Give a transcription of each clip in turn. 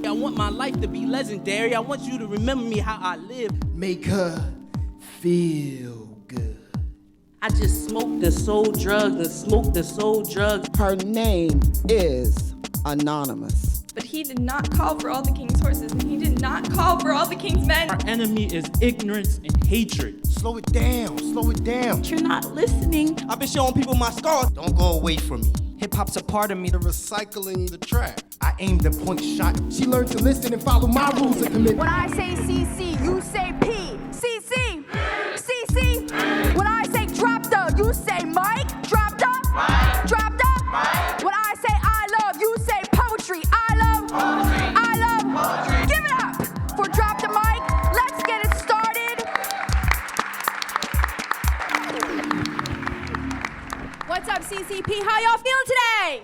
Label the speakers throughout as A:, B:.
A: I want my life to be legendary. I want you to remember me how I live.
B: Make her feel good.
A: I just smoked the soul drugs and smoked the soul drugs.
B: Her name is Anonymous.
C: But he did not call for all the king's horses, and he did not call for all the king's men.
D: Our enemy is ignorance and hatred.
E: Slow it down, slow it down.
C: You're not listening.
A: I've been showing people my scars.
E: Don't go away from me.
F: Hip-hop's a part of me.
E: The recycling the track. I aim the point shot.
B: She learned to listen and follow my rules of commitment.
G: When I say CC, you say P. CC, CC. When I say drop the, you say Mike. Drop the, drop the. When I say I love, you say poetry. I love poetry. Give it up for drop the mic. Let's get it started. What's up, CCP? How y'all feeling today?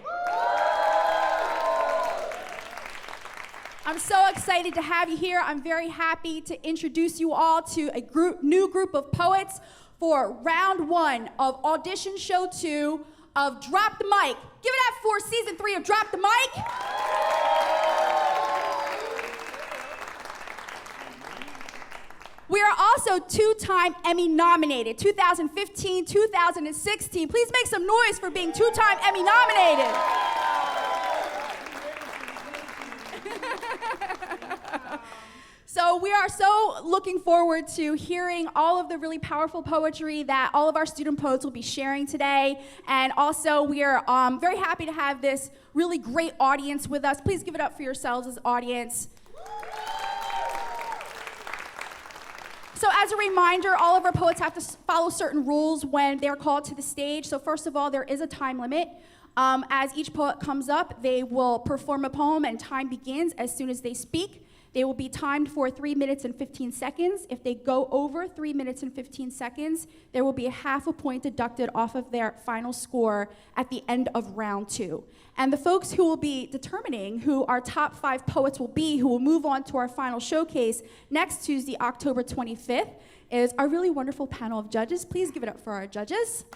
G: I'm so excited to have you here. I'm very happy to introduce you all to a new group of poets for round 1 of audition show 2 of Drop the Mic. Give it up for season 3 of Drop the Mic. We are also 2-time Emmy nominated, 2015, 2016. Please make some noise for being 2-time Emmy nominated. So we are so looking forward to hearing all of the really powerful poetry that all of our student poets will be sharing today. And also we are very happy to have this really great audience with us. Please give it up for yourselves as audience. So as a reminder, all of our poets have to follow certain rules when they're called to the stage. So first of all, there is a time limit. As each poet comes up, they will perform a poem and time begins as soon as they speak. They will be timed for 3 minutes and 15 seconds. If they go over 3 minutes and 15 seconds, there will be a half a point deducted off of their final score at the end of round 2. And the folks who will be determining who our top 5 poets will be, who will move on to our final showcase next Tuesday, October 25th, is our really wonderful panel of judges. Please give it up for our judges.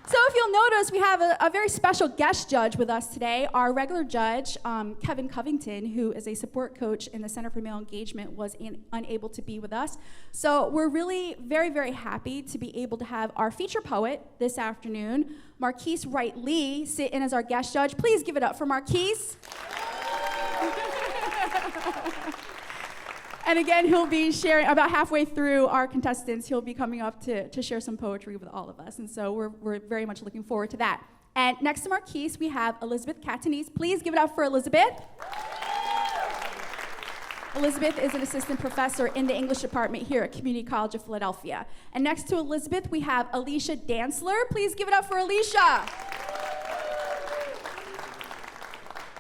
G: So if you'll notice, we have a very special guest judge with us today. Our regular judge, Kevin Covington, who is a support coach in the Center for Male Engagement, was unable to be with us. So we're really very, very happy to be able to have our feature poet this afternoon, Marquise Wright-Lee, sit in as our guest judge. Please give it up for Marquise. And again, he'll be sharing, about halfway through our contestants, he'll be coming up to share some poetry with all of us. And so we're very much looking forward to that. And next to Marquise, we have Elizabeth Catanese. Please give it up for Elizabeth. Elizabeth is an assistant professor in the English department here at Community College of Philadelphia. And next to Elizabeth, we have Alicia Dantzler. Please give it up for Alicia.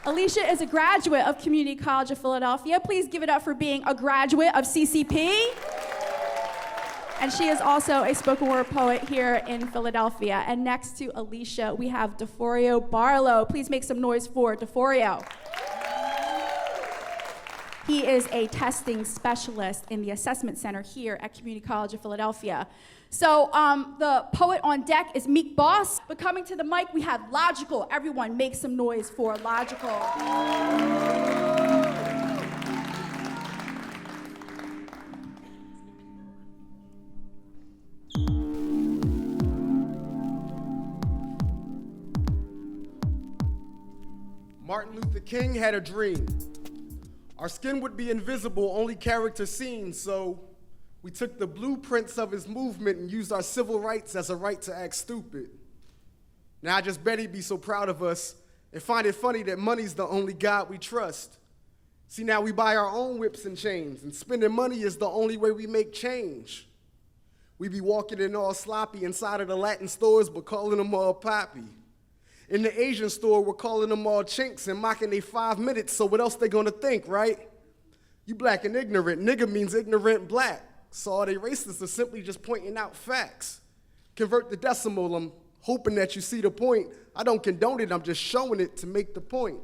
G: Alicia is a graduate of Community College of Philadelphia. Please give it up for being a graduate of CCP. And she is also a spoken word poet here in Philadelphia. And next to Alicia, we have DeForio Barlow. Please make some noise for DeForio. He is a testing specialist in the assessment center here at Community College of Philadelphia. So the poet on deck is Meek Boss, but coming to the mic, we have Logical. Everyone make some noise for Logical.
H: Martin Luther King had a dream. Our skin would be invisible, only character seen, so we took the blueprints of his movement and used our civil rights as a right to act stupid. Now I just bet he'd be so proud of us and find it funny that money's the only God we trust. See, now we buy our own whips and chains, and spending money is the only way we make change. We be walking in all sloppy inside of the Latin stores, but calling them all poppy. In the Asian store, we're calling them all chinks and mocking they 5 minutes, so what else they gonna think, right? You black and ignorant, nigga means ignorant black. So all they racists are simply just pointing out facts. Convert the decimal, I'm hoping that you see the point. I don't condone it, I'm just showing it to make the point.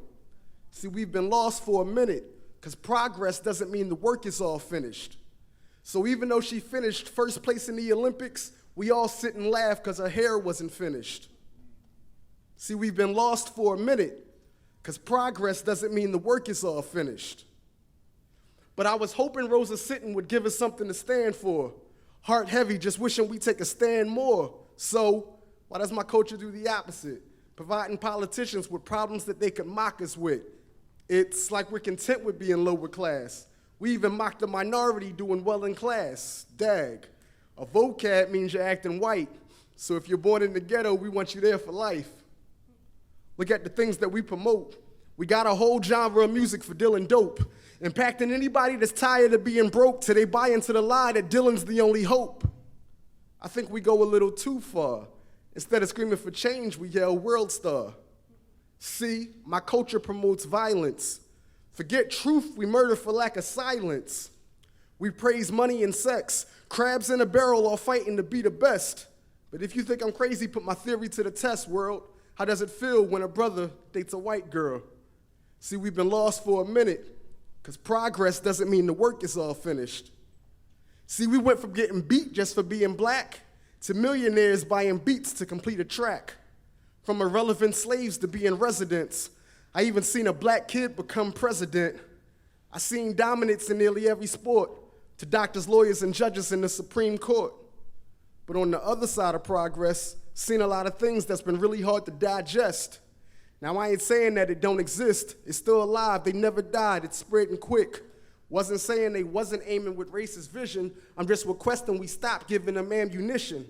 H: See, we've been lost for a minute, because progress doesn't mean the work is all finished. So even though she finished first place in the Olympics, we all sit and laugh because her hair wasn't finished. See, we've been lost for a minute, because progress doesn't mean the work is all finished. But I was hoping Rosa Sitton would give us something to stand for. Heart heavy, just wishing we take a stand more. So, why does my culture do the opposite? Providing politicians with problems that they could mock us with. It's like we're content with being lower class. We even mock the minority doing well in class. Dag. A vocab means you're acting white. So if you're born in the ghetto, we want you there for life. Look at the things that we promote. We got a whole genre of music for dealing dope, impacting anybody that's tired of being broke till they buy into the lie that Dylan's the only hope. I think we go a little too far. Instead of screaming for change, we yell world star. See, my culture promotes violence. Forget truth, we murder for lack of silence. We praise money and sex, crabs in a barrel all fighting to be the best. But if you think I'm crazy, put my theory to the test, world. How does it feel when a brother dates a white girl? See, we've been lost for a minute, because progress doesn't mean the work is all finished. See, we went from getting beat just for being black to millionaires buying beats to complete a track. From irrelevant slaves to being residents. I even seen a black kid become president. I seen dominance in nearly every sport, to doctors, lawyers, and judges in the Supreme Court. But on the other side of progress, seen a lot of things that's been really hard to digest. Now, I ain't saying that it don't exist. It's still alive. They never died. It's spreading quick. Wasn't saying they wasn't aiming with racist vision. I'm just requesting we stop giving them ammunition.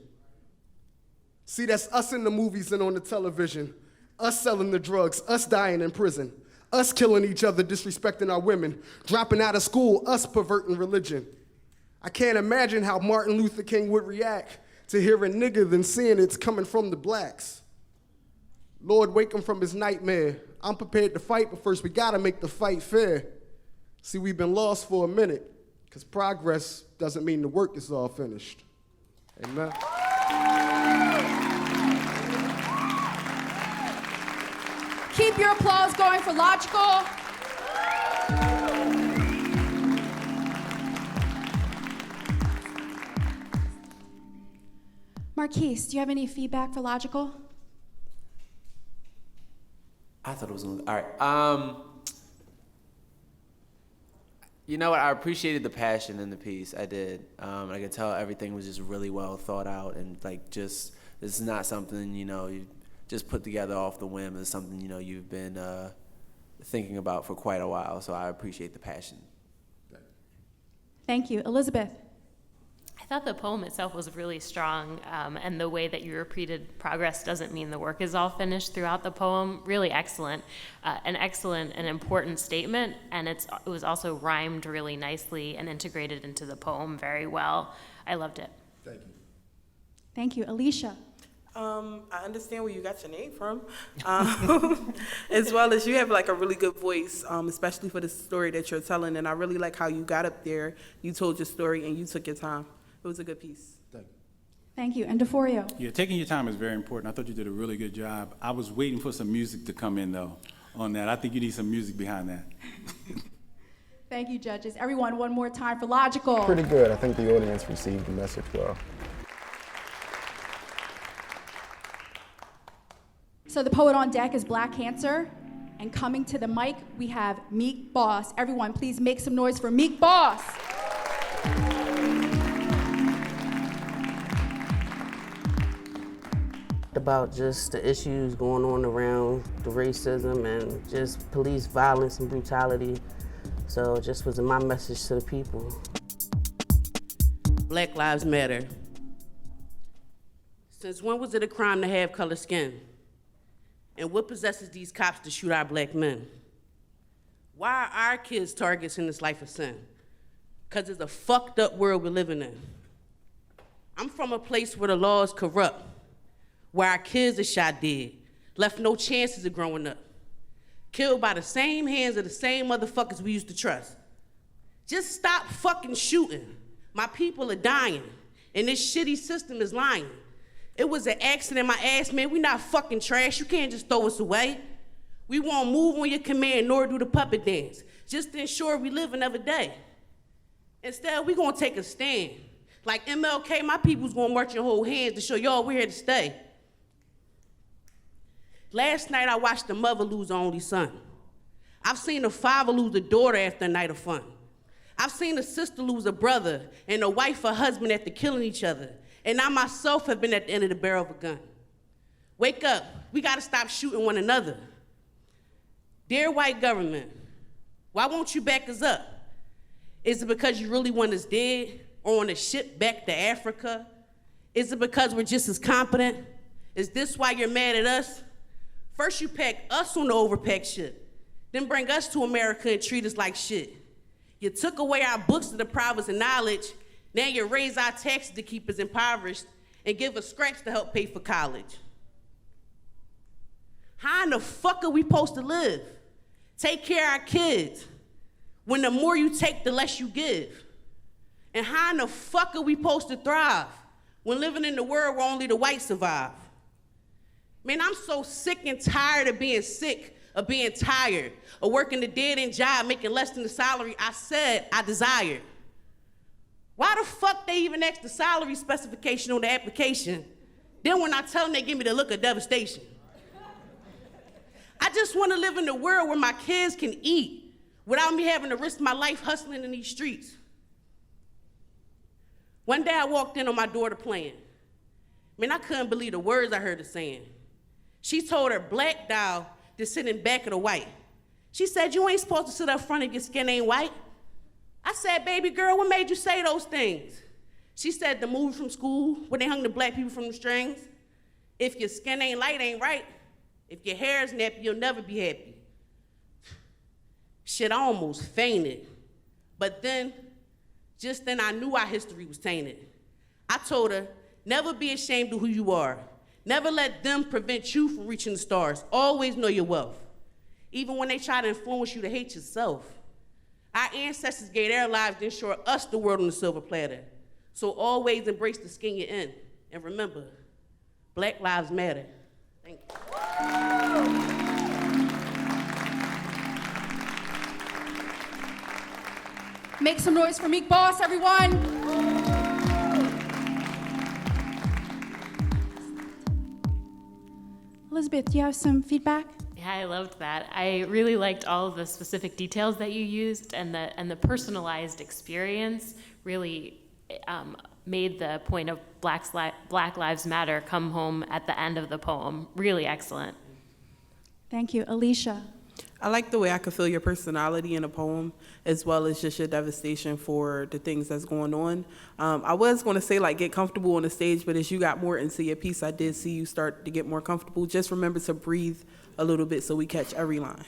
H: See, that's us in the movies and on the television. Us selling the drugs, us dying in prison, us killing each other, disrespecting our women, dropping out of school, us perverting religion. I can't imagine how Martin Luther King would react to hearing nigger than seeing it's coming from the blacks. Lord, wake him from his nightmare. I'm prepared to fight, but first we gotta make the fight fair. See, we've been lost for a minute, because progress doesn't mean the work is all finished. Amen.
G: Keep your applause going for Logical. Marquise, do you have any feedback for Logical?
F: I thought it was all right. You know what? I appreciated the passion in the piece. I did. I could tell everything was just really well thought out, and like just this is not something you just put together off the whim. It's something you've been thinking about for quite a while. So I appreciate the passion.
G: Thank you, Elizabeth.
I: I thought the poem itself was really strong, and the way that you repeated progress doesn't mean the work is all finished throughout the poem, really excellent. An excellent and important statement, and it was also rhymed really nicely and integrated into the poem very well. I loved it.
H: Thank you.
G: Thank you, Alicia.
J: I understand where you got your name from, as well as you have like a really good voice, especially for the story that you're telling, and I really like how you got up there, you told your story, and you took your time. It was a good piece.
H: Thank you.
G: Thank you, and DeForio.
K: Yeah, taking your time is very important. I thought you did a really good job. I was waiting for some music to come in, though, on that. I think you need some music behind that.
G: Thank you, judges. Everyone, one more time for Logical.
L: Pretty good. I think the audience received the message well.
G: So the poet on deck is Black Cancer, and coming to the mic, we have Meek Boss. Everyone, please make some noise for Meek Boss.
M: About just the issues going on around the racism and just police violence and brutality. So it just was my message to the people.
A: Black Lives Matter. Since when was it a crime to have colored skin? And what possesses these cops to shoot our black men? Why are our kids targets in this life of sin? Because it's a fucked up world we're living in. I'm from a place where the law is corrupt, where our kids are shot dead, left no chances of growing up, killed by the same hands of the same motherfuckers we used to trust. Just stop fucking shooting. My people are dying, and this shitty system is lying. It was an accident, my ass, man. We not fucking trash. You can't just throw us away. We won't move on your command, nor do the puppet dance, just to ensure we live another day. Instead, we gonna take a stand. Like MLK, my people's gonna march and hold hands to show y'all we're here to stay. Last night, I watched a mother lose her only son. I've seen a father lose a daughter after a night of fun. I've seen a sister lose a brother and a wife or husband after killing each other. And I myself have been at the end of the barrel of a gun. Wake up, we gotta stop shooting one another. Dear white government, why won't you back us up? Is it because you really want us dead or on a ship back to Africa? Is it because we're just as competent? Is this why you're mad at us? First you pack us on the overpacked ship, then bring us to America and treat us like shit. You took away our books to deprive us of knowledge. Now you raise our taxes to keep us impoverished and give us scraps to help pay for college. How in the fuck are we supposed to live? Take care of our kids, when the more you take, the less you give. And how in the fuck are we supposed to thrive when living in the world where only the white survive? Man, I'm so sick and tired of being sick, of being tired, of working the dead-end job, making less than the salary I said I desired. Why the fuck they even ask the salary specification on the application? Then when I tell them, they give me the look of devastation. I just want to live in a world where my kids can eat without me having to risk my life hustling in these streets. One day I walked in on my daughter playing. Man, I couldn't believe the words I heard her saying. She told her black doll to sit in back of the white. She said, you ain't supposed to sit up front if your skin ain't white. I said, baby girl, what made you say those things? She said, the movie from school where they hung the black people from the strings. If your skin ain't light, ain't right. If your hair is nappy, you'll never be happy. Shit, I almost fainted. But then, just then I knew our history was tainted. I told her, never be ashamed of who you are. Never let them prevent you from reaching the stars. Always know your wealth. Even when they try to influence you to hate yourself. Our ancestors gave their lives to ensure us the world on the silver platter. So always embrace the skin you're in. And remember, Black Lives Matter. Thank you.
G: Make some noise for Meek Boss, everyone. Elizabeth, do you have some feedback?
I: Yeah, I loved that. I really liked all of the specific details that you used, and the personalized experience really made the point of Black Lives Matter come home at the end of the poem. Really excellent.
G: Thank you. Alicia.
J: I like the way I could feel your personality in a poem, as well as just your devastation for the things that's going on. I was going to say, like, get comfortable on the stage, but as you got more into your piece, I did see you start to get more comfortable. Just remember to breathe a little bit so we catch every line.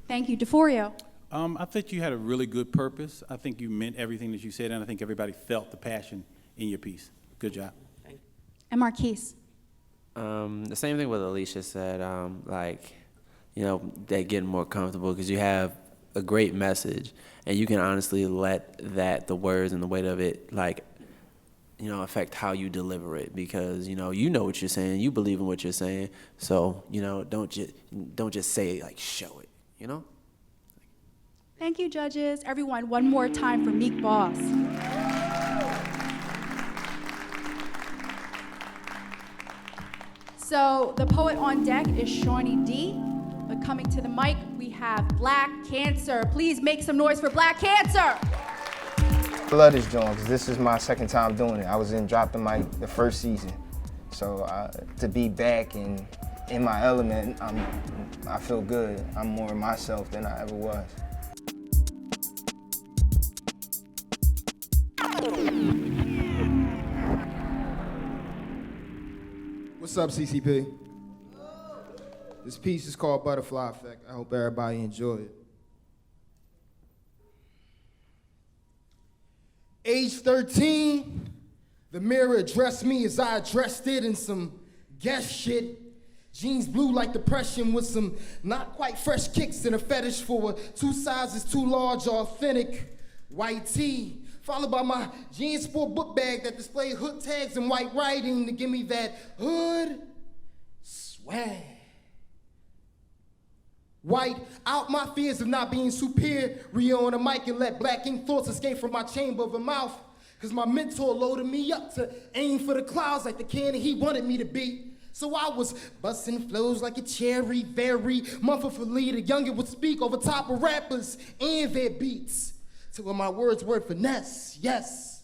G: Thank you. DeForio.
K: I think you had a really good purpose. I think you meant everything that you said, and I think everybody felt the passion in your piece. Good job.
G: And Marquise.
F: The same thing what Alicia said, like, you know, that getting more comfortable because you have a great message and you can honestly let the words and the weight of it, like, you know, affect how you deliver it because, you know what you're saying, you believe in what you're saying. So, you know, don't just say it, like, show it, you know?
G: Thank you, judges. Everyone, one more time for Meek Boss. So the poet on deck is Shawnee D. But coming to the mic, we have Black Cancer. Please make some noise for Black Cancer.
L: I love this joint because this is my second time doing it. I was in Drop the Mic the first season. So to be back and in my element, I feel good. I'm more myself than I ever was.
B: What's up, CCP? This piece is called Butterfly Effect. I hope everybody enjoy it. Age 13, the mirror addressed me as I addressed it in some guess shit. Jeans blue like depression with some not quite fresh kicks and a fetish for a 2 sizes too large authentic white tee. Followed by my jeans sport book bag that displayed hood tags and white writing to give me that hood swag. White out my fears of not being superior on a mic and let black ink thoughts escape from my chamber of a mouth. Cause my mentor loaded me up to aim for the clouds like the cannon he wanted me to be. So I was busting flows like a cherry, very monthfully. The younger would speak over top of rappers and their beats. So when my words were finesse, yes.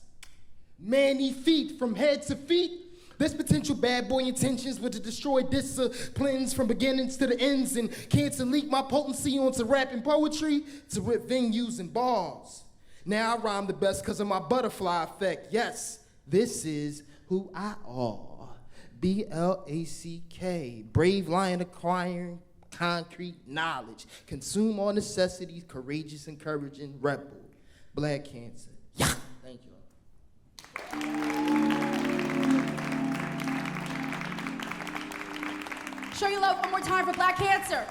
B: Many feet from head to feet. This potential bad boy intentions were to destroy disciplines from beginnings to the ends and cancer leak my potency onto rap and poetry to rip venues and bars. Now I rhyme the best because of my butterfly effect. Yes, this is who I are. BLACK, brave lion acquiring concrete knowledge. Consume all necessities, courageous, encouraging, rebel. Black cancer. Yeah. Thank you.
G: Show your love one more time for Black Cancer.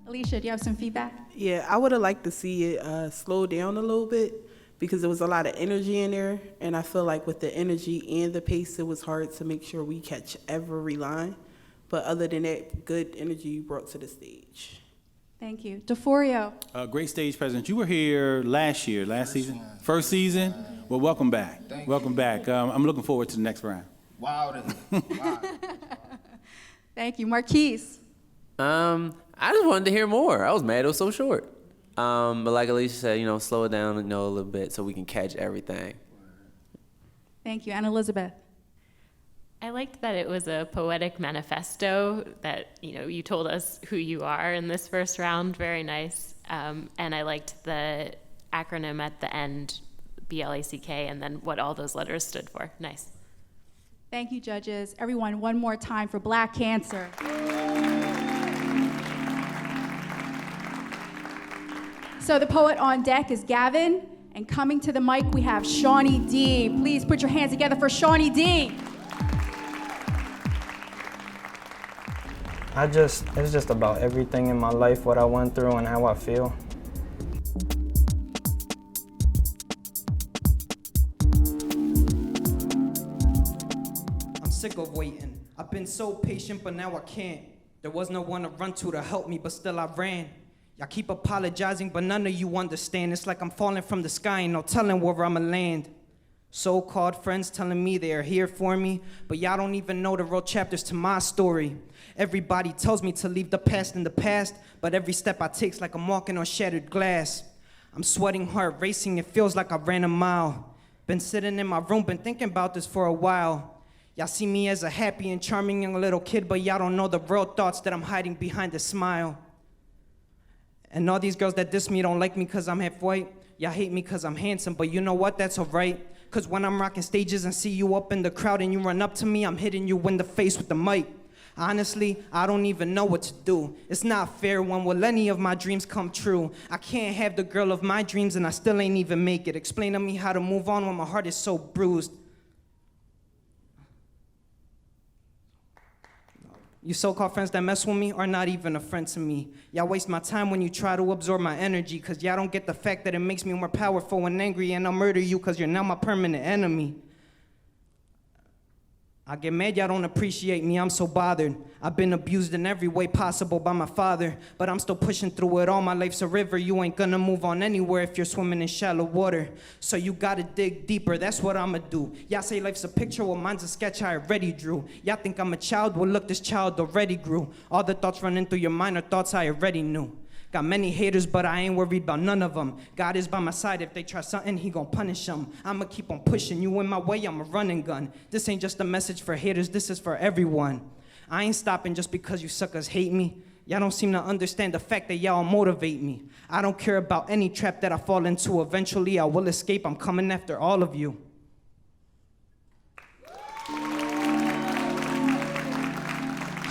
G: Alicia, do you have some feedback?
J: Yeah, I would have liked to see it slow down a little bit because there was a lot of energy in there. And I feel like with the energy and the pace, it was hard to make sure we catch every line. But other than that, good energy you brought to the stage.
G: Thank you. DeForio.
K: Great stage presence. You were here last season? First season? Well, welcome back. Welcome back. I'm looking forward to the next round.
L: Wow.
G: Thank you. Marquise.
F: I just wanted to hear more. I was mad it was so short. But like Alicia said, slow it down, a little bit so we can catch everything.
G: Thank you. And Elizabeth.
I: I liked that it was a poetic manifesto that, you told us who you are in this first round. Very nice. And I liked the acronym at the end, BLACK, and then what all those letters stood for. Nice.
G: Thank you, judges. Everyone, one more time for Black Cancer. So the poet on deck is Gavin, and coming to the mic we have Shawnee D. Please put your hands together for Shawnee D.
N: It's just about everything in my life, what I went through and how I feel.
O: I'm sick of waiting. I've been so patient, but now I can't. There was no one to run to help me, but still I ran. Y'all keep apologizing, but none of you understand. It's like I'm falling from the sky and no telling where I'ma land. So-called friends telling me they are here for me, but y'all don't even know the real chapters to my story. Everybody tells me to leave the past in the past, but every step I take's like I'm walking on shattered glass. I'm sweating hard, racing, it feels like I ran a mile. Been sitting in my room, been thinking about this for a while. Y'all see me as a happy and charming young little kid, but y'all don't know the real thoughts that I'm hiding behind the smile. And all these girls that diss me don't like me cause I'm half white. Y'all hate me cause I'm handsome, but you know what, that's alright. Cause when I'm rocking stages and see you up in the crowd and you run up to me, I'm hitting you in the face with the mic. Honestly, I don't even know what to do. It's not fair, when will any of my dreams come true? I can't have the girl of my dreams and I still ain't even make it. Explain to me how to move on when my heart is so bruised. You so-called friends that mess with me are not even a friend to me. Y'all waste my time when you try to absorb my energy, cause y'all don't get the fact that it makes me more powerful and angry, and I'll murder you cause you're now my permanent enemy. I get mad y'all don't appreciate me, I'm so bothered. I've been abused in every way possible by my father, but I'm still pushing through it all. My life's a river, you ain't gonna move on anywhere if you're swimming in shallow water. So you gotta dig deeper, that's what I'ma do. Y'all say life's a picture, well mine's a sketch I already drew. Y'all think I'm a child, well look, this child already grew. All the thoughts running through your mind are thoughts I already knew. Got many haters, but I ain't worried about none of them. God is by my side, if they try something, he gon' punish them. I'ma keep on pushing you in my way, I'm a running gun. This ain't just a message for haters, this is for everyone. I ain't stopping just because you suckers hate me. Y'all don't seem to understand the fact that y'all motivate me. I don't care about any trap that I fall into. Eventually I will escape, I'm coming after all of you.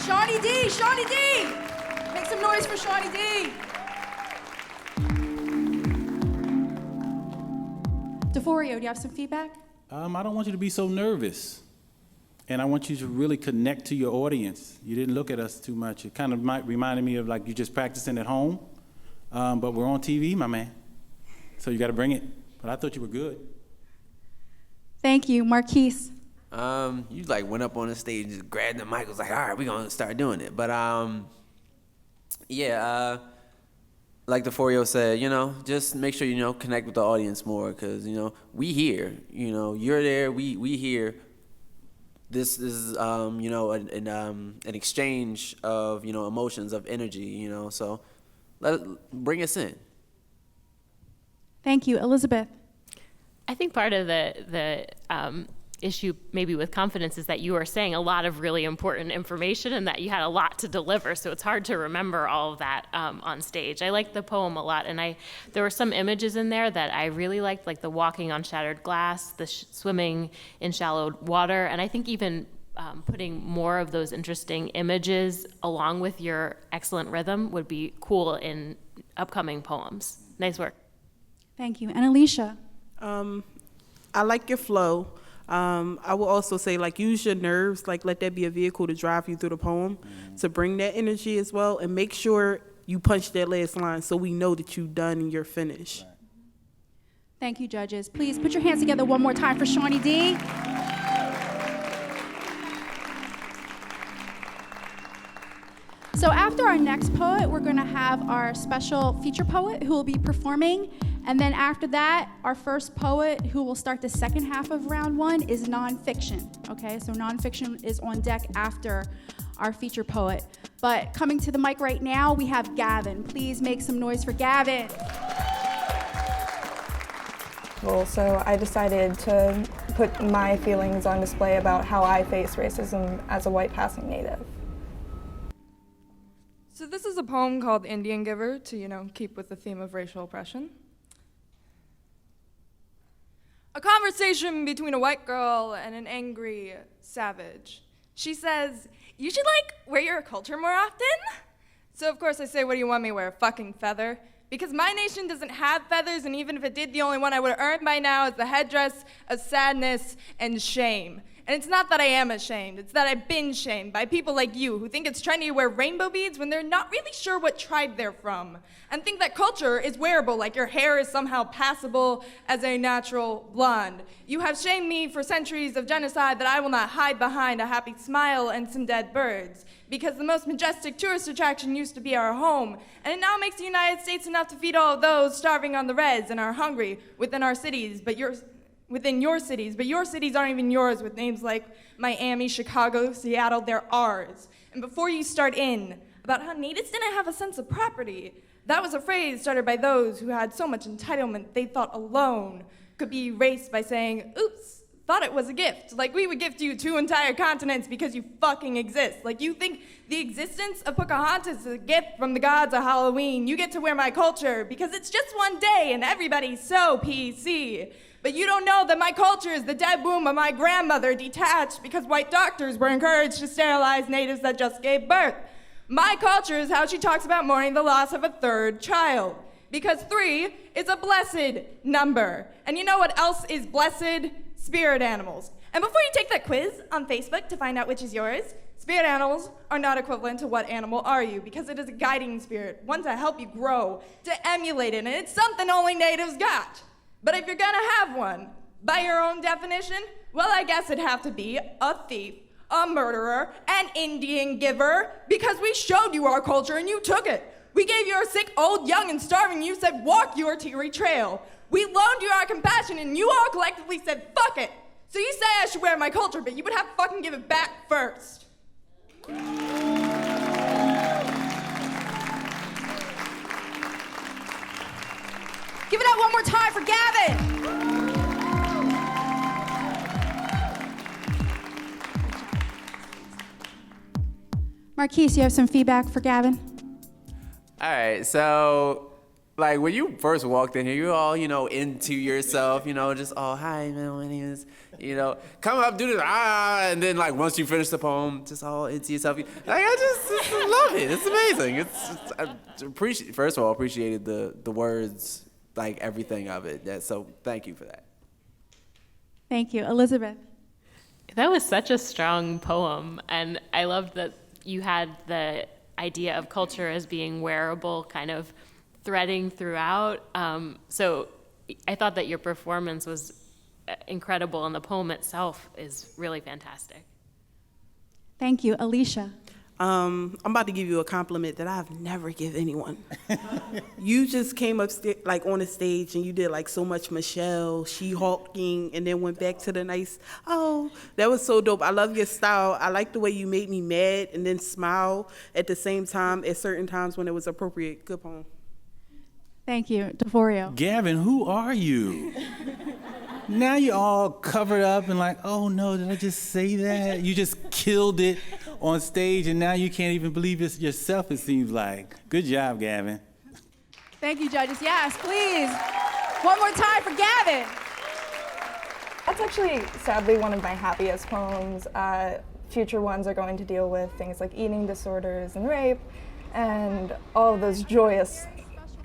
G: Shawnee D, Shawnee D! Make some noise for Shawnee D. DeForio, do you have some feedback?
K: I don't want you to be so nervous. And I want you to really connect to your audience. You didn't look at us too much. It kind of reminded me of like you just practicing at home. But we're on TV, my man. So you got to bring it. But I thought you were good.
G: Thank you. Marquise.
F: You like went up on the stage and just grabbed the mic. Was like, all right, we're going to start doing it. But yeah, like the Forio said, just make sure, connect with the audience more, because, we here, you're there, we here. This is, an exchange of, emotions, of energy, so bring us in.
G: Thank you. Elizabeth.
I: I think part of the issue maybe with confidence is that you are saying a lot of really important information and that you had a lot to deliver, so it's hard to remember all of that on stage. I liked the poem a lot, and there were some images in there that I really liked, like the walking on shattered glass, the swimming in shallow water, and I think even putting more of those interesting images along with your excellent rhythm would be cool in upcoming poems. Nice work.
G: Thank you. And Alicia.
J: I like your flow. I will also say, use your nerves, let that be a vehicle to drive you through the poem, to bring that energy as well, and make sure you punch that last line so we know that you're done and you're finished.
G: Thank you, judges. Please put your hands together one more time for Shawnee D. So after our next poet, we're going to have our special feature poet who will be performing. And then after that, our first poet who will start the second half of round one is nonfiction. Okay, so nonfiction is on deck after our feature poet. But coming to the mic right now, we have Gavin. Please make some noise for Gavin.
P: Well, so I decided to put my feelings on display about how I face racism as a white passing native.
C: So this is a poem called Indian Giver to, keep with the theme of racial oppression. A conversation between a white girl and an angry savage. She says, "You should wear your culture more often." So of course I say, "What do you want me to wear, a fucking feather?" Because my nation doesn't have feathers, and even if it did, the only one I would have earned by now is the headdress of sadness and shame. And it's not that I am ashamed, it's that I've been shamed by people like you who think it's trendy to wear rainbow beads when they're not really sure what tribe they're from, and think that culture is wearable, like your hair is somehow passable as a natural blonde. You have shamed me for centuries of genocide that I will not hide behind a happy smile and some dead birds, because the most majestic tourist attraction used to be our home, and it now makes the United States enough to feed all of those starving on the reds and are hungry within our cities, within your cities, but your cities aren't even yours, with names like Miami, Chicago, Seattle, they're ours. And before you start in about how natives didn't have a sense of property, that was a phrase started by those who had so much entitlement they thought alone could be erased by saying, "Oops, thought it was a gift." Like we would gift you 2 entire continents because you fucking exist. Like you think the existence of Pocahontas is a gift from the gods of Halloween. You get to wear my culture because it's just one day and everybody's so PC. But you don't know that my culture is the dead womb of my grandmother detached because white doctors were encouraged to sterilize natives that just gave birth. My culture is how she talks about mourning the loss of a 3rd child. Because 3 is a blessed number. And you know what else is blessed? Spirit animals. And before you take that quiz on Facebook to find out which is yours, spirit animals are not equivalent to what animal are you, because it is a guiding spirit, one to help you grow, to emulate it, and it's something only natives got. But if you're gonna have one, by your own definition, well, I guess it'd have to be a thief, a murderer, an Indian giver, because we showed you our culture and you took it. We gave you our sick, old, young, and starving. You said, walk your teary trail. We loaned you our compassion and you all collectively said, fuck it. So you say I should wear my culture, but you would have to fucking give it back first.
G: Give it up one more time for Gavin. Marquise, you have some feedback for Gavin?
F: All right, so when you first walked in here, you were all, into yourself, just, oh, hi, man, my name is, come up, do this, and then, once you finish the poem, just all into yourself. I just love it. It's amazing. First of all, appreciated the words, everything of it. So thank you for that.
G: Thank you. Elizabeth?
I: That was such a strong poem, and I loved that you had the idea of culture as being wearable, kind of threading throughout. So I thought that your performance was incredible, and the poem itself is really fantastic.
G: Thank you. Alicia?
J: I'm about to give you a compliment that I've never give anyone. You just came up like on the stage and you did like so much Michelle, She-Hulking, and then went back to the nice, oh, that was so dope. I love your style. I like the way you made me mad and then smile at the same time at certain times when it was appropriate. Good poem.
G: Thank you, DeForio.
K: Gavin, who are you? Now you're all covered up and like, oh no, did I just say that? You just killed it on stage and now you can't even believe it yourself, it seems like. Good job, Gavin.
G: Thank you, judges. Yes, please. One more time for Gavin.
P: That's actually, sadly, one of my happiest poems. Future ones are going to deal with things like eating disorders and rape and all of those joyous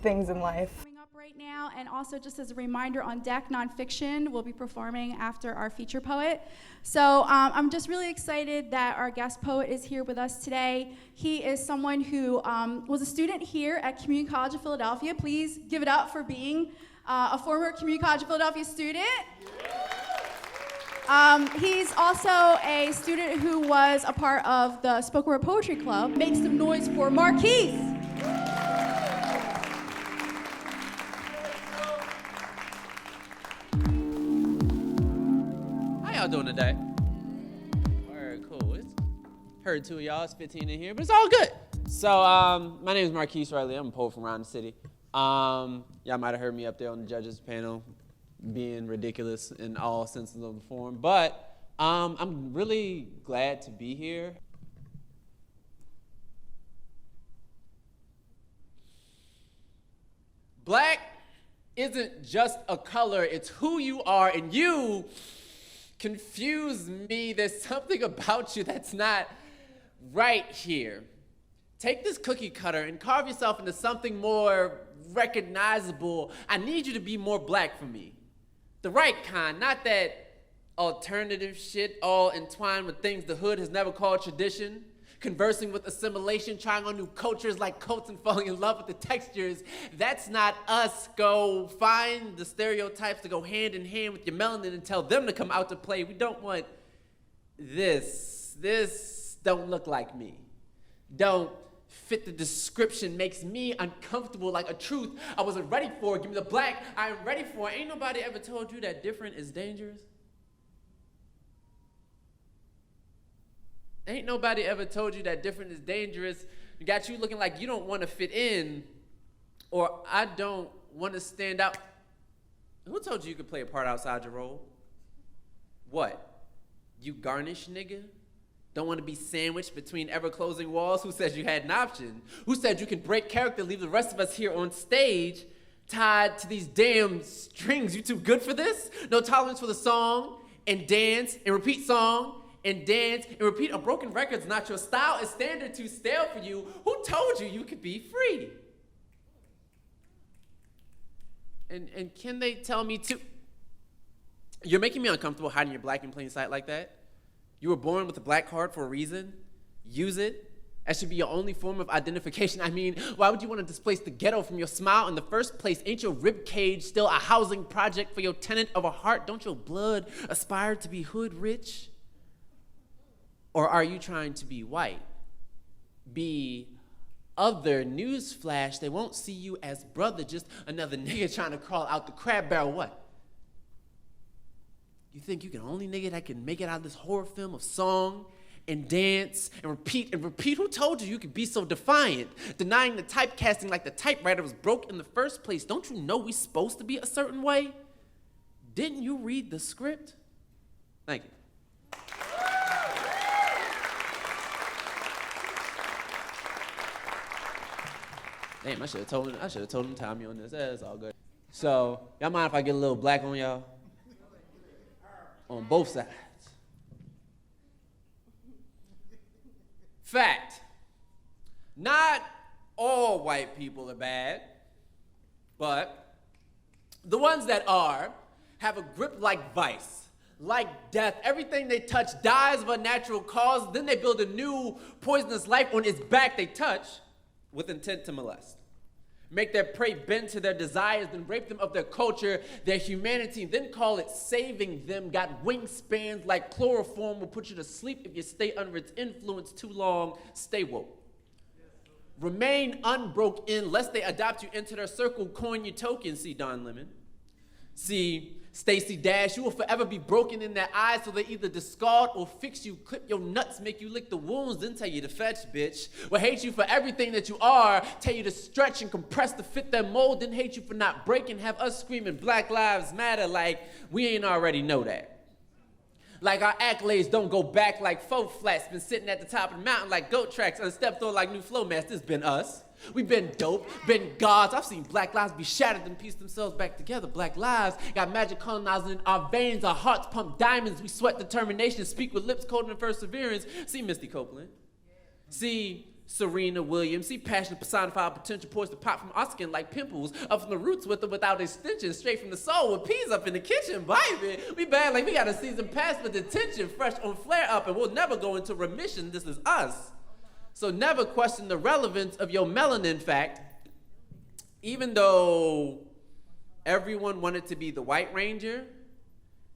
P: things in life.
G: Right now, and also just as a reminder, on deck, nonfiction will be performing after our feature poet. So I'm just really excited that our guest poet is here with us today. He is someone who was a student here at Community College of Philadelphia. Please give it up for being a former Community College of Philadelphia student. He's also a student who was a part of the Spoken Word Poetry Club. Make some noise for Marquise.
Q: How y'all doing today? Very cool. It's heard two of y'all. It's 15 in here, but it's all good. So my name is Marquise Riley. I'm a poet from around the city. Y'all might have heard me up there on the judges panel being ridiculous in all senses of the form, but I'm really glad to be here. Black isn't just a color, it's who you are, and you confuse me. There's something about you that's not right here. Take this cookie cutter and carve yourself into something more recognizable. I need you to be more black for me. The right kind, not that alternative shit all entwined with things the hood has never called tradition. Conversing with assimilation, trying on new cultures like coats and falling in love with the textures. That's not us. Go find the stereotypes to go hand in hand with your melanin and tell them to come out to play. We don't want this. This don't look like me. Don't fit the description, makes me uncomfortable like a truth I wasn't ready for. Give me the black I am ready for. Ain't nobody ever told you that different is dangerous? Ain't nobody ever told you that different is dangerous. You got you looking like you don't want to fit in, or I don't want to stand out. Who told you could play a part outside your role? What? You garnish nigga? Don't want to be sandwiched between ever-closing walls? Who says you had an option? Who said you can break character, leave the rest of us here on stage tied to these damn strings? You too good for this? No tolerance for the song and dance and repeat song and dance and repeat. A broken record's not your style. Is standard too stale for you? Who told you you could be free? And can they tell me to? You're making me uncomfortable hiding your black in plain sight like that. You were born with a black card for a reason. Use it. That should be your only form of identification. I mean, why would you want to displace the ghetto from your smile in the first place? Ain't your rib cage still a housing project for your tenant of a heart? Don't your blood aspire to be hood rich? Or are you trying to be white? Be other? Newsflash, they won't see you as brother, just another nigga trying to crawl out the crab barrel. What? You think you can only nigga that can make it out of this horror film of song and dance and repeat and repeat? Who told you you could be so defiant? Denying the typecasting like the typewriter was broke in the first place. Don't you know we supposed to be a certain way? Didn't you read the script? Thank you. Damn, I should have told him to time you on this. That's all good. So, y'all mind if I get a little black on y'all? On both sides. Fact. Not all white people are bad, but the ones that are have a grip like vice, like death. Everything they touch dies of a natural cause. Then they build a new poisonous life on its back they touch with intent to molest. Make their prey bend to their desires, then rape them of their culture, their humanity, then call it saving them. Got wingspans like chloroform, will put you to sleep if you stay under its influence too long. Stay woke. Remain unbroken, lest they adopt you into their circle, coin your token. See Don Lemon. See Stacey Dash, you will forever be broken in their eyes, so they either discard or fix you, clip your nuts, make you lick the wounds, then tell you to fetch, bitch. Will hate you for everything that you are, tell you to stretch and compress to fit their mold, then hate you for not breaking, have us screaming Black Lives Matter like we ain't already know that. Like our accolades don't go back like faux flats, been sitting at the top of the mountain like goat tracks, unstepped on like new flow masters, been us. We've been dope, been gods. I've seen black lives be shattered and piece themselves back together. Black lives got magic colonizing in our veins, our hearts pump diamonds. We sweat determination, speak with lips cold in perseverance. See Misty Copeland. See Serena Williams. See passion personified potential poised to pop from our skin like pimples. Up from the roots with or without extensions. Straight from the soul with peas up in the kitchen, baby. We bad like we got a season pass for detention. Fresh on flare up and we'll never go into remission. This is us. So never question the relevance of your melanin fact, even though everyone wanted to be the White Ranger.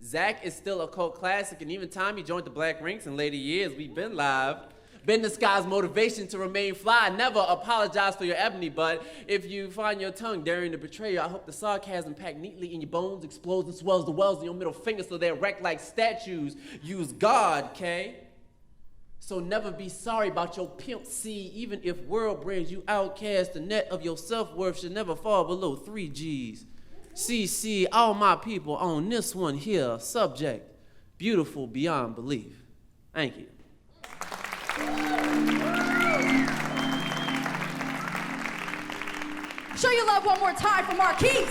Q: Zach is still a cult classic, and even Tommy joined the Black Ranks in later years. We've been live. Been the sky's motivation to remain fly. Never apologize for your ebony, but if you find your tongue daring to betray you, I hope the sarcasm packed neatly in your bones explodes and swells the wells in your middle finger so they're erect like statues. Use God, K. So never be sorry about your pimp C, even if world brings you outcast. The net of your self-worth should never fall below 3 G's. CC, all my people on this one here, subject, beautiful beyond belief. Thank you.
G: Show your love one more time for Marquise.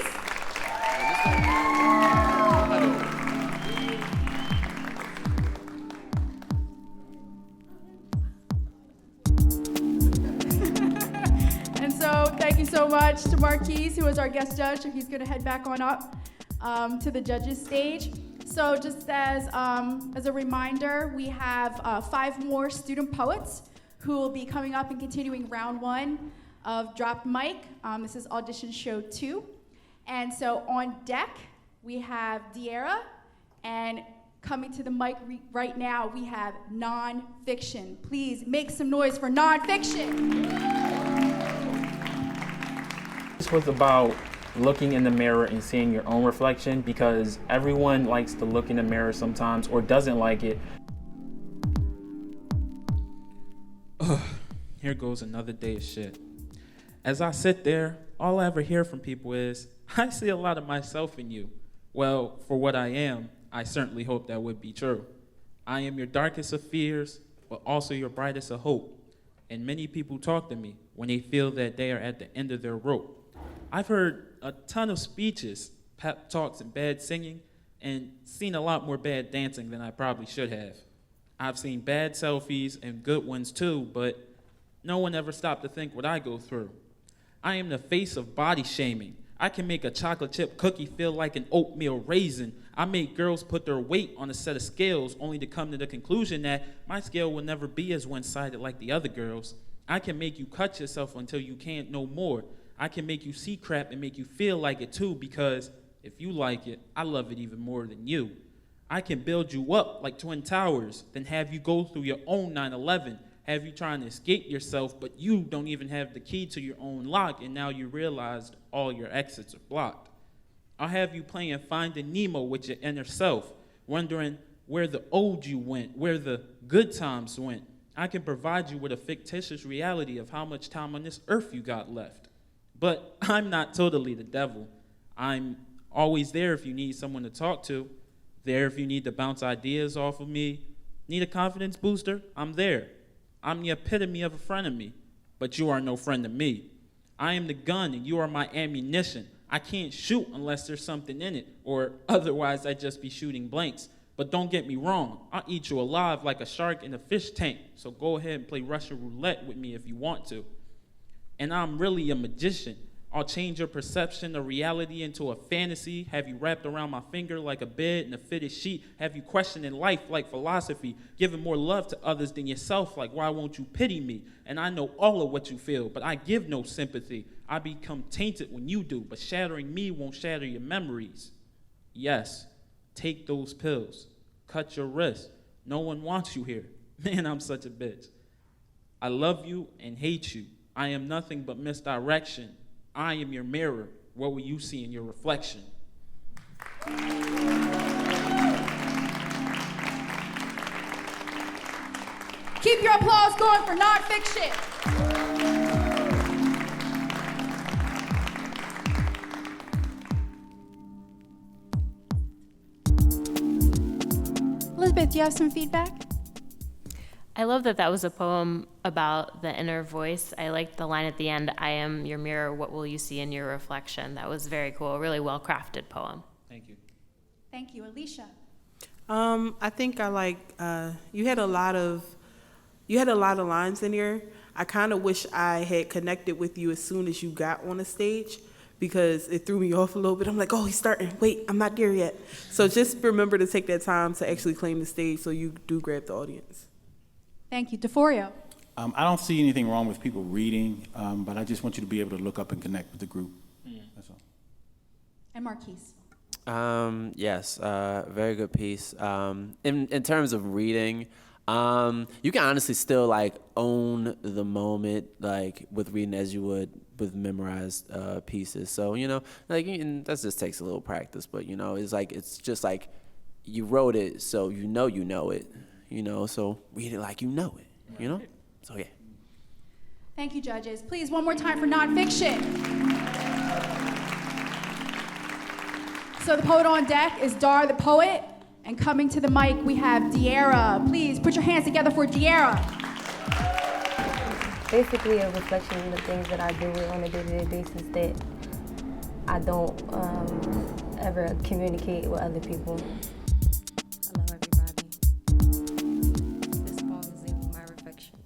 G: And so thank you so much to Marquise, who was our guest judge. So he's going to head back on up to the judges stage. So just as a reminder, we have 5 more student poets who will be coming up and continuing round 1 of Drop Mic. This is audition show 2. And so on deck, we have Diera, and coming to the mic right now, we have Nonfiction. Please make some noise for Nonfiction.
N: This was about looking in the mirror and seeing your own reflection, because everyone likes to look in the mirror sometimes or doesn't like it.
D: Here goes another day of shit. As I sit there, all I ever hear from people is, I see a lot of myself in you. Well, for what I am, I certainly hope that would be true. I am your darkest of fears, but also your brightest of hope. And many people talk to me when they feel that they are at the end of their rope. I've heard a ton of speeches, pep talks, and bad singing, and seen a lot more bad dancing than I probably should have. I've seen bad selfies and good ones too, but no one ever stopped to think what I go through. I am the face of body shaming. I can make a chocolate chip cookie feel like an oatmeal raisin. I make girls put their weight on a set of scales only to come to the conclusion that my scale will never be as one-sided like the other girls. I can make you cut yourself until you can't no more. I can make you see crap and make you feel like it too, because if you like it, I love it even more than you. I can build you up like Twin Towers, then have you go through your own 9/11, have you trying to escape yourself, but you don't even have the key to your own lock, and now you realized all your exits are blocked. I'll have you playing Finding Nemo with your inner self, wondering where the old you went, where the good times went. I can provide you with a fictitious reality of how much time on this earth you got left. But I'm not totally the devil. I'm always there if you need someone to talk to, there if you need to bounce ideas off of me. Need a confidence booster? I'm there. I'm the epitome of a frenemy, but you are no friend to me. I am the gun and you are my ammunition. I can't shoot unless there's something in it, or otherwise I'd just be shooting blanks. But don't get me wrong, I'll eat you alive like a shark in a fish tank, so go ahead and play Russian roulette with me if you want to. And I'm really a magician. I'll change your perception of reality into a fantasy, have you wrapped around my finger like a bed in a fitted sheet, have you questioning life like philosophy, giving more love to others than yourself, like why won't you pity me? And I know all of what you feel, but I give no sympathy. I become tainted when you do, but shattering me won't shatter your memories. Yes, take those pills, cut your wrist. No one wants you here. Man, I'm such a bitch. I love you and hate you. I am nothing but misdirection. I am your mirror. What will you see in your reflection?
G: Keep your applause going for nonfiction. Elizabeth, do you have some feedback?
I: I love that that was a poem about the inner voice. I liked the line at the end, I am your mirror, what will you see in your reflection? That was very cool, a really well-crafted poem.
D: Thank you.
G: Thank you. Alicia?
J: I think I like, you had a lot of lines in here. I kind of wish I had connected with you as soon as you got on the stage, because it threw me off a little bit. I'm like, oh, he's starting. Wait, I'm not there yet. So just remember to take that time to actually claim the stage so you do grab the audience.
G: Thank you. DeForio?
K: I don't see anything wrong with people reading, but I just want you to be able to look up and connect with the group. That's all.
G: And Marquise?
F: Yes, very good piece. In terms of reading, you can honestly still like own the moment, like with reading as you would with memorized pieces. So like and that just takes a little practice, but it's just like you wrote it, so you know it. So read it like you know it. So yeah.
G: Thank you, judges. Please, one more time for nonfiction. So the poet on deck is Dar the poet, and coming to the mic we have De'Ara. Please put your hands together for De'Ara.
R: Basically a reflection of the things that I deal with on a day-to-day basis that I don't ever communicate with other people.
S: Hello, everybody. This poem is labeled My Reflection.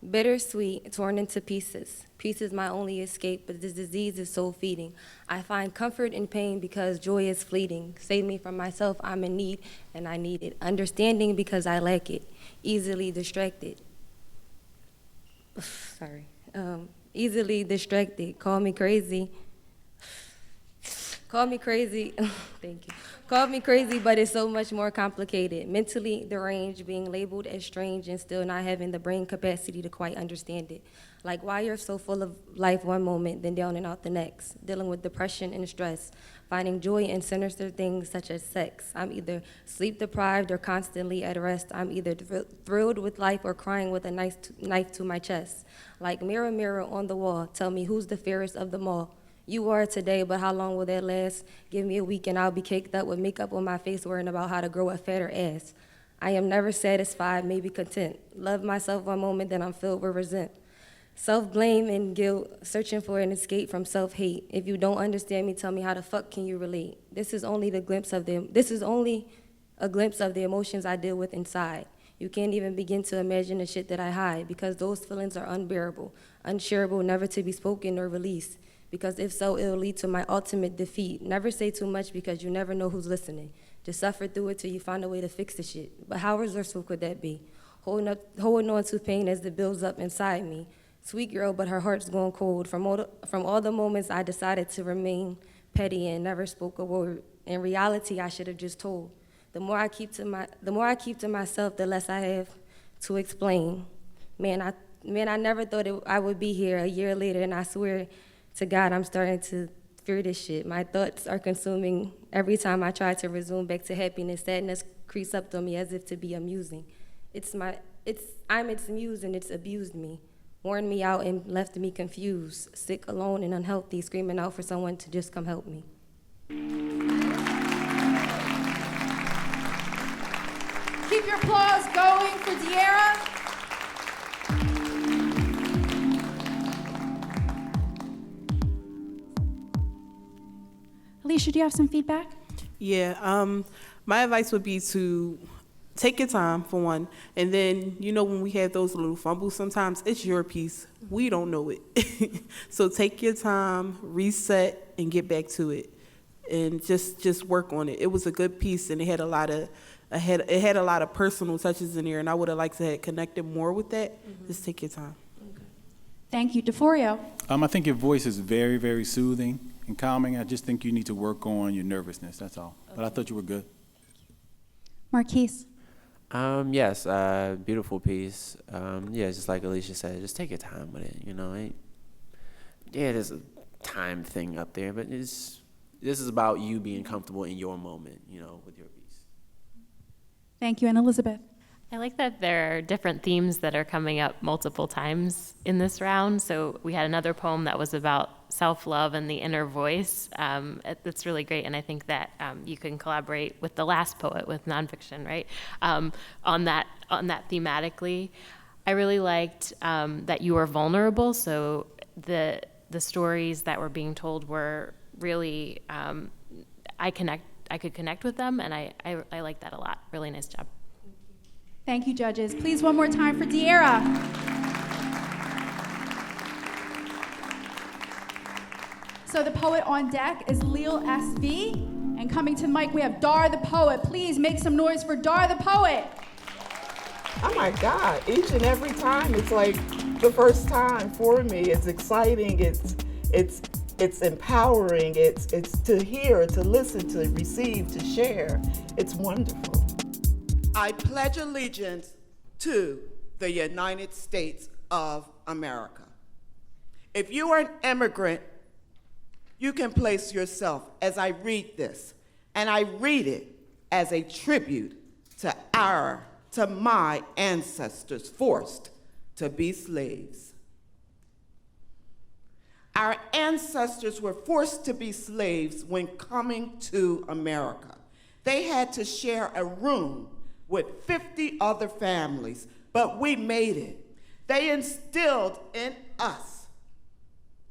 S: Bittersweet, torn into pieces. Peace is my only escape, but this disease is soul feeding. I find comfort in pain because joy is fleeting. Save me from myself, I'm in need, and I need it. Understanding because I lack it. Easily distracted. Sorry. Easily distracted. Call me crazy. Call me crazy. Thank you. Call me crazy, but it's so much more complicated. Mentally deranged, being labeled as strange, and still not having the brain capacity to quite understand it. Like why you're so full of life one moment, then down and out the next. Dealing with depression and stress. Finding joy in sinister things such as sex. I'm either sleep deprived or constantly at rest. I'm either thrilled with life or crying with a knife to my chest. Like mirror, mirror on the wall, tell me who's the fairest of them all. You are today, but how long will that last? Give me a week and I'll be caked up with makeup on my face worrying about how to grow a fatter ass. I am never satisfied, maybe content. Love myself one moment, then I'm filled with resent. Self-blame and guilt, searching for an escape from self-hate. If you don't understand me, tell me how the fuck can you relate? This is only a glimpse of the emotions I deal with inside. You can't even begin to imagine the shit that I hide, because those feelings are unbearable, unshareable, never to be spoken or released. Because if so, it'll lead to my ultimate defeat. Never say too much because you never know who's listening. Just suffer through it till you find a way to fix the shit. But how resourceful could that be? Holding on to pain as it builds up inside me. Sweet girl, but her heart's gone cold. From all the moments I decided to remain petty and never spoke a word. In reality, I should have just told. The more I keep to myself, the less I have to explain. Man, I never thought I would be here a year later, and I swear to God, I'm starting to fear this shit. My thoughts are consuming. Every time I try to resume back to happiness, sadness creeps up on me as if to be amusing. I'm its muse and it's abused me, worn me out and left me confused, sick, alone, and unhealthy, screaming out for someone to just come help me.
G: Keep your applause going for De'Ara. Alicia, do you have some feedback?
J: Yeah, my advice would be to take your time for one, and then when we have those little fumbles, sometimes it's your piece. We don't know it. So take your time, reset, and get back to it, and just work on it. It was a good piece, and it had a lot of personal touches in there, and I would have liked to have connected more with that. Just take your time.
G: Thank you. DeForio.
K: I think your voice is very, very soothing and calming. I just think you need to work on your nervousness, that's all. But I thought you were good.
G: Marquise.
F: Yes, beautiful piece. Yeah, just like Alicia said, just take your time with it. There's a time thing up there, but this is about you being comfortable in your moment, with your piece.
G: Thank you. And Elizabeth.
I: I like that there are different themes that are coming up multiple times in this round. So we had another poem that was about self-love and the inner voice. That's really great, and I think that you can collaborate with the last poet with nonfiction, right? On that thematically. I really liked that you were vulnerable. So the stories that were being told were really I could connect with them, and I like that a lot. Really nice job.
G: Thank you, judges. Please, one more time for De'Ara. So the poet on deck is Lil SV. And coming to the mic, we have Dar the Poet. Please make some noise for Dar the Poet.
T: Oh my God, each and every time it's like the first time for me. It's exciting, it's empowering, it's to hear, to listen, to receive, to share. It's wonderful.
U: I pledge allegiance to the United States of America. If you are an immigrant, you can place yourself as I read this, and I read it as a tribute to my ancestors forced to be slaves. Our ancestors were forced to be slaves when coming to America. They had to share a room with 50 other families, but we made it. They instilled in us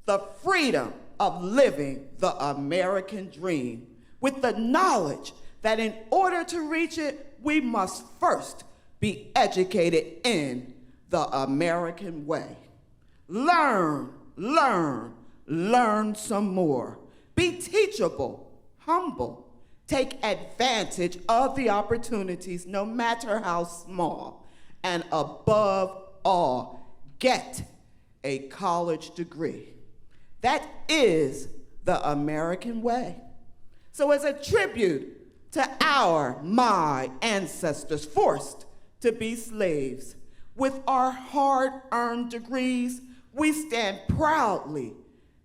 U: the freedom of living the American dream with the knowledge that in order to reach it, we must first be educated in the American way. Learn some more. Be teachable, humble. Take advantage of the opportunities, no matter how small. And above all, get a college degree. That is the American way. So as a tribute to my ancestors forced to be slaves, with our hard-earned degrees, we stand proudly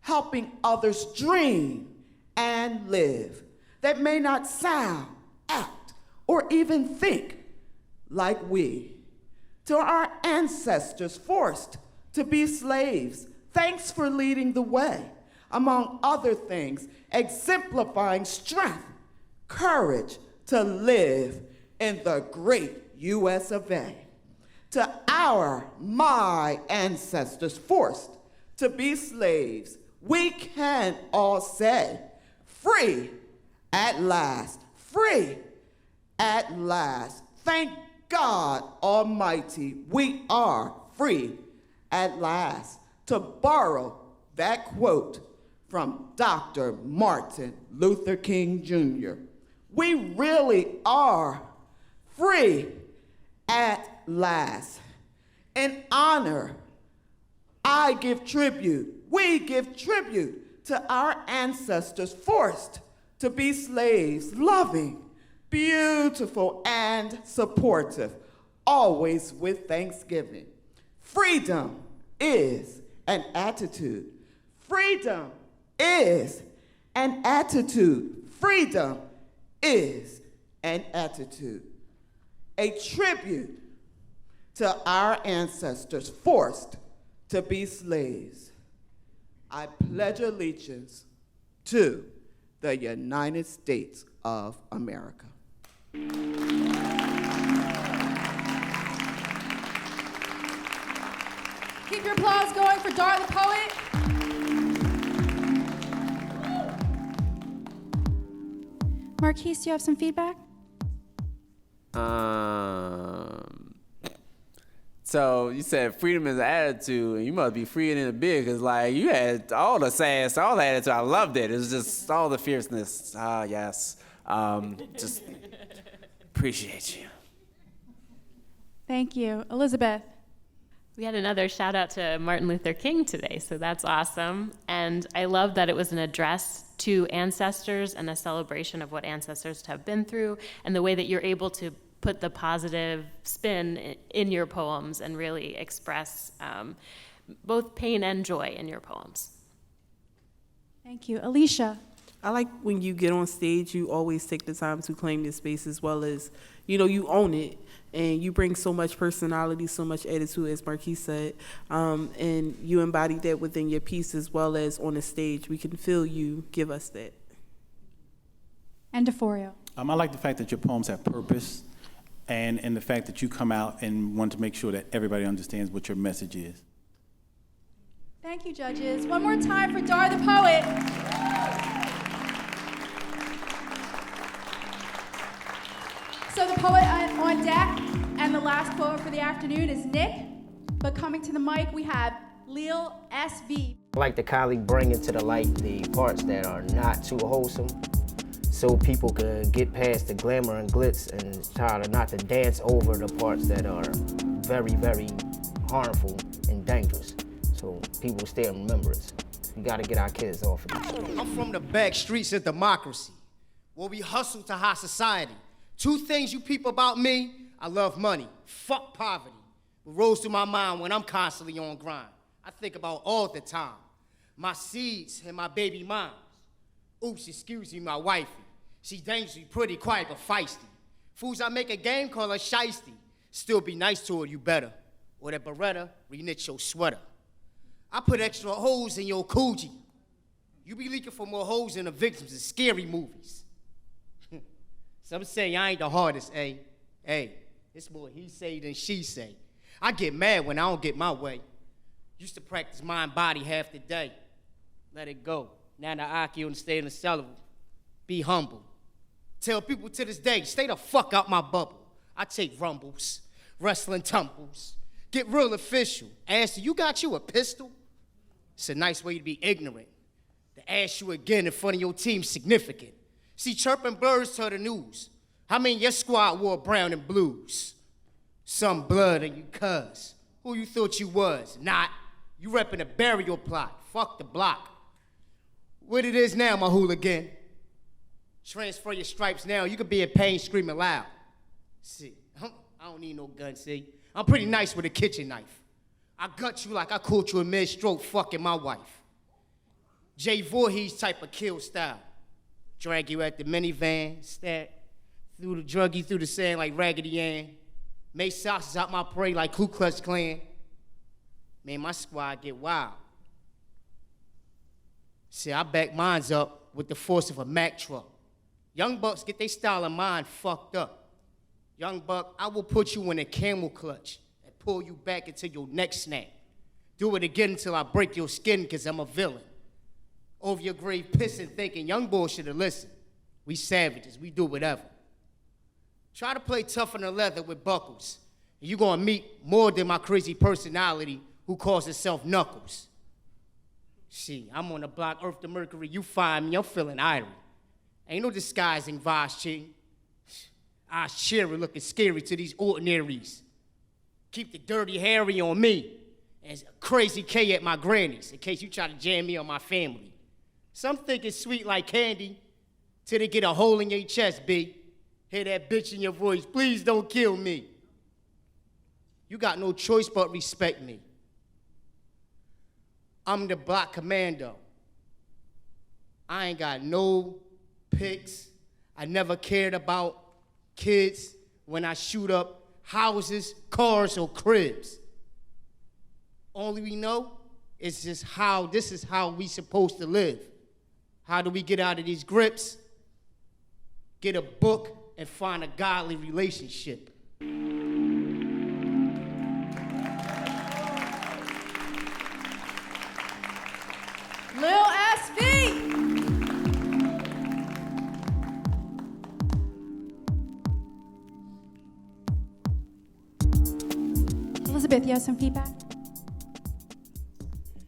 U: helping others dream and live that may not sound, act, or even think like we. To our ancestors forced to be slaves, thanks for leading the way, among other things, exemplifying strength, courage to live in the great US of A. To my ancestors forced to be slaves, we can all say, free at last, free at last. Thank God Almighty, we are free at last. To borrow that quote from Dr. Martin Luther King Jr., we really are free at last. In honor, I give tribute, we give tribute to our ancestors forced to be slaves, loving, beautiful, and supportive, always with thanksgiving. Freedom is an attitude. Freedom is an attitude. Freedom is an attitude. A tribute to our ancestors forced to be slaves. I pledge allegiance to the United States of America.
G: Keep your applause going for Dar the Poet. Marquise, do you have some feedback?
F: So you said freedom is an attitude, and you must be freeing in a bit, because like you had all the sass, all the attitude. I loved it. It was just all the fierceness. Ah, yes. Just appreciate you.
G: Thank you. Elizabeth.
I: We had another shout out to Martin Luther King today, so that's awesome. And I love that it was an address to ancestors and a celebration of what ancestors have been through, and the way that you're able to put the positive spin in your poems and really express both pain and joy in your poems.
G: Thank you. Alicia.
J: I like when you get on stage, you always take the time to claim your space, as well as, you own it. And you bring so much personality, so much attitude, as Marquise said. And you embody that within your piece as well as on the stage. We can feel you give us that.
G: And DeForio.
K: I like the fact that your poems have purpose, and the fact that you come out and want to make sure that everybody understands what your message is.
G: Thank you, judges. One more time for Dar the Poet. So the poet on deck and the last poet for the afternoon is Nick. But coming to the mic, we have Lil SV.
L: I like to kindly bring into the light the parts that are not too wholesome, so people can get past the glamour and glitz and try not to dance over the parts that are very, very harmful and dangerous, so people stay in remembrance. We gotta get our kids off of this.
B: I'm from the back streets of democracy, where we hustle to high society. Two things you peep about me: I love money, fuck poverty. What rolls through my mind when I'm constantly on grind, I think about all the time. My seeds and my baby moms. Oops, excuse me, my wifey. She dangerously pretty, quiet, but feisty. Fools I make a game, call her shiesty. Still be nice to her, you better. Or that Beretta, reknit your sweater. I put extra holes in your coochie. You be leaking for more holes than the victims in scary movies. Some say I ain't the hardest, eh? Hey, it's more he say than she say. I get mad when I don't get my way. Used to practice mind body half the day. Let it go. Now the Aki on the stay in the cellar. Be humble. Tell people to this day, stay the fuck out my bubble. I take rumbles, wrestling tumbles, get real official. Ask you got you a pistol? It's a nice way to be ignorant. To ask you again in front of your team significant. See, chirping birds tell the news. How many your squad wore brown and blues? Some blood in you cuz. Who you thought you was? Not. You repping a burial plot. Fuck the block. What it is now, my hooligan. Transfer your stripes now. You could be in pain screaming loud. See, I don't need no gun, see. I'm pretty nice with a kitchen knife. I gut you like I caught you in mid-stroke fucking my wife. Jay Voorhees type of kill style. Drag you at the minivan, stat, drug you through the sand like Raggedy Ann. Make sauces out my parade like Ku Klux Klan. Man, my squad get wild. See, I back mines up with the force of a Mack truck. Young bucks get their style of mind fucked up. Young buck, I will put you in a camel clutch and pull you back until your neck snap. Do it again until I break your skin, cause I'm a villain. Over your grave pissing, thinking young boy should have listened. We savages, we do whatever. Try to play tougher than leather with buckles, and you're gonna meet more than my crazy personality who calls itself Knuckles. See, I'm on the block, Earth to Mercury, you find me, I'm feeling irie. Ain't no disguising Vosh Ching. Eyes cheery, looking scary to these ordinaries. Keep the dirty Harry on me, and crazy K at my granny's, in case you try to jam me on my family. Some think it's sweet like candy, till they get a hole in your chest, B. Hear that bitch in your voice, please don't kill me. You got no choice but respect me. I'm the block commando. I ain't got no pics. I never cared about kids when I shoot up houses, cars, or cribs. Only we know is just how, this is how we supposed to live. How do we get out of these grips? Get a book and find a godly relationship.
G: Lil SV. Elizabeth, you have some feedback?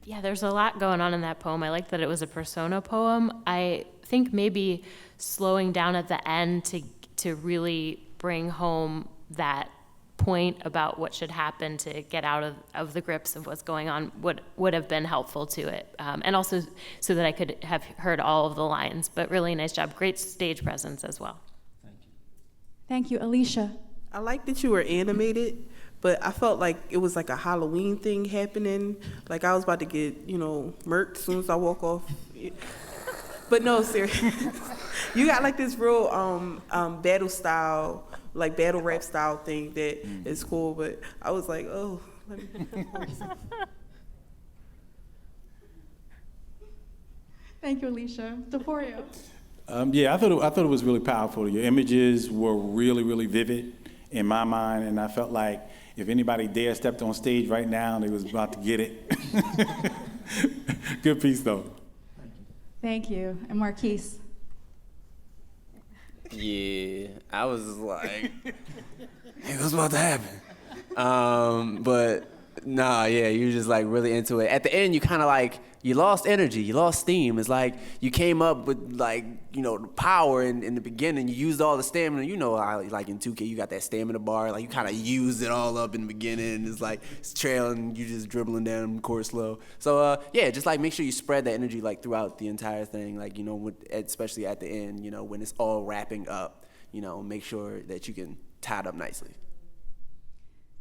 I: Yeah, there's a lot going on in that poem. I like that it was a persona poem. I think maybe slowing down at the end to really bring home that point about what should happen to get out of the grips of what's going on would have been helpful to it. And also so that I could have heard all of the lines. But really nice job. Great stage presence as well.
G: Thank you. Alicia.
J: I like that you were animated, but I felt like it was like a Halloween thing happening. Like I was about to get, murked as soon as I walk off. But no, seriously. You got like this real battle style, like battle rap style thing that is cool, but I was like, oh, let me.
G: Thank you, Alicia. DeForio.
K: Yeah, I thought it was really powerful. Your images were really, really vivid in my mind, and I felt like if anybody dare stepped on stage right now, they was about to get it. Good piece, though.
G: Thank you. And Marquise.
F: Yeah, I was like, hey, what's about to happen? But nah, yeah, you're just like really into it. At the end, you kind of like, you lost energy, you lost steam. It's like you came up with like, power in the beginning. You used all the stamina. How, like in 2K, you got that stamina bar. Like you kind of used it all up in the beginning. It's like it's trailing, you just dribbling down the court slow. So yeah, just like make sure you spread that energy like throughout the entire thing. Like especially at the end, when it's all wrapping up. Make sure that you can tie it up nicely.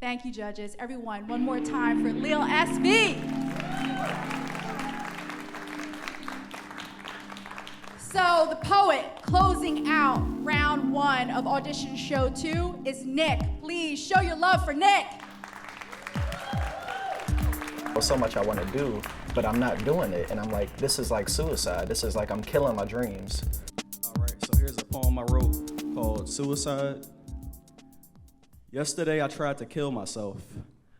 G: Thank you, judges. Everyone, one more time for Lil SV. So the poet closing out round 1 of audition show 2 is Nick. Please show your love for Nick.
E: There's so much I want to do, but I'm not doing it. And I'm like, this is like suicide. This is like I'm killing my dreams.
V: All right, so here's a poem I wrote called Suicide. Yesterday I tried to kill myself.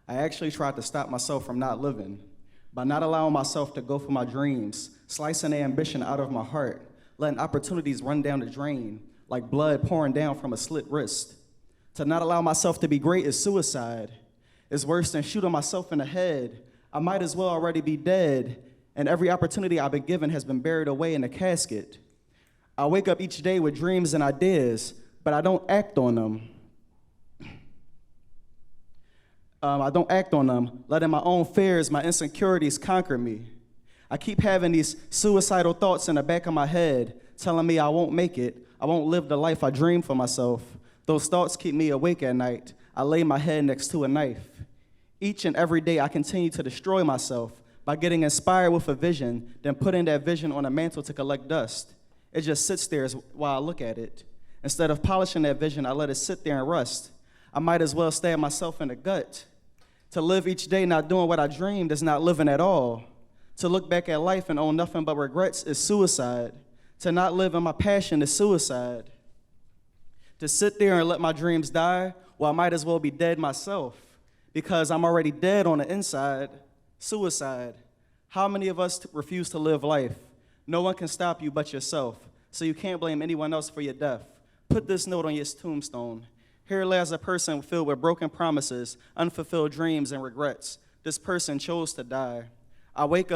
V: I actually tried to stop myself from not living by not allowing myself to go for my dreams, slicing the ambition out of my heart, letting opportunities run down the drain like blood pouring down from a slit wrist. To not allow myself to be great is suicide. It's worse than shooting myself in the head. I might as well already be dead, and every opportunity I've been given has been buried away in a casket. I wake up each day with dreams and ideas, but I don't act on them. Letting my own fears, my insecurities conquer me. I keep having these suicidal thoughts in the back of my head, telling me I won't make it, I won't live the life I dream for myself. Those thoughts keep me awake at night. I lay my head next to a knife. Each and every day I continue to destroy myself by getting inspired with a vision, then putting that vision on a mantle to collect dust. It just sits there while I look at it. Instead of polishing that vision, I let it sit there and rust. I might as well stab myself in the gut. To live each day not doing what I dreamed is not living at all. To look back at life and own nothing but regrets is suicide. To not live in my passion is suicide. To sit there and let my dreams die, well, I might as well be dead myself because I'm already dead on the inside. Suicide. How many of us refuse to live life? No one can stop you but yourself, so you can't blame anyone else for your death. Put this note on your tombstone. Here lies a person filled with broken promises, unfulfilled dreams, and regrets. This person chose to die. To wake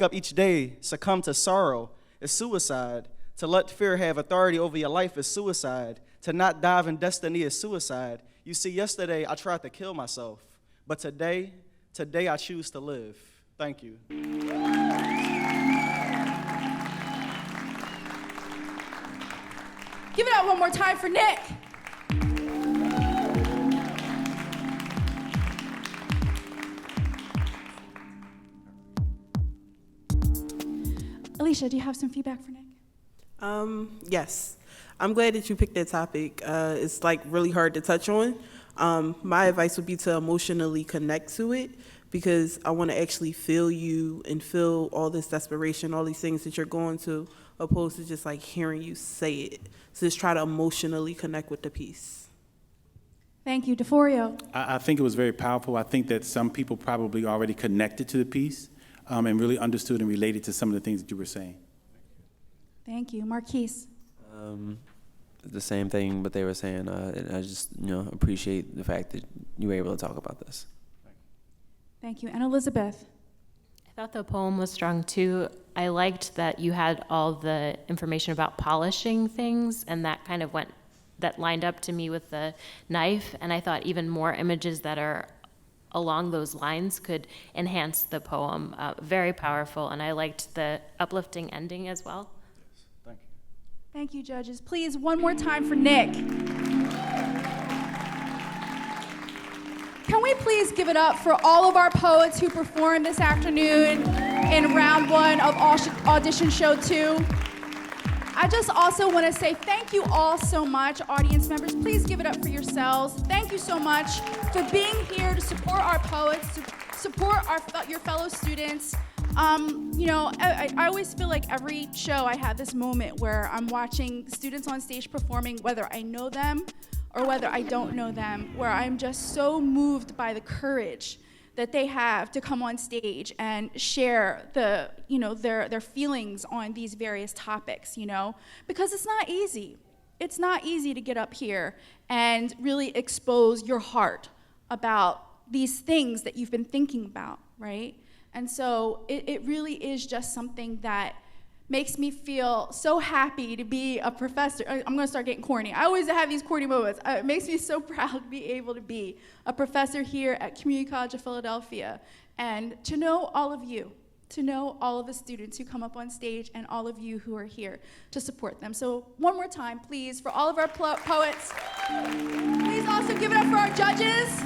V: up each day, succumb to sorrow is suicide. To let fear have authority over your life is suicide. To not dive in destiny is suicide. You see, yesterday I tried to kill myself, but today I choose to live. Thank you.
G: Give it up one more time for Nick. Alicia, do you have some feedback for Nick?
J: Yes. I'm glad that you picked that topic. It's like really hard to touch on. My advice would be to emotionally connect to it because I want to actually feel you and feel all this desperation, all these things that you're going to, opposed to just like hearing you say it. So just try to emotionally connect with the piece.
G: Thank you. DeForio.
K: I think it was very powerful. I think that some people probably already connected to the piece and really understood and related to some of the things that you were saying.
G: Thank you. Marquise.
F: The same thing, but they were saying, and I just appreciate the fact that you were able to talk about this.
G: Thank you. And Elizabeth?
I: I thought the poem was strong too. I liked that you had all the information about polishing things, and that kind of that lined up to me with the knife. And I thought even more images that are along those lines could enhance the poem. Very powerful, and I liked the uplifting ending as well.
V: Thank you.
G: Thank you, judges. Please, one more time for Nick. Can we please give it up for all of our poets who performed this afternoon in round 1 of Audition Show 2? I just also want to say thank you all so much, audience members. Please give it up for yourselves. Thank you so much for being here to support our poets, to support your fellow students. I always feel like every show I have this moment where I'm watching the students on stage performing, whether I know them or whether I don't know them, where I'm just so moved by the courage that they have to come on stage and share their feelings on these various topics, because it's not easy. It's not easy to get up here and really expose your heart about these things that you've been thinking about, right? And so it really is just something that makes me feel so happy to be a professor. I'm gonna start getting corny. I always have these corny moments. It makes me so proud to be able to be a professor here at Community College of Philadelphia, and to know all of you, to know all of the students who come up on stage and all of you who are here to support them. So one more time, please, for all of our poets. Please also give it up for our judges.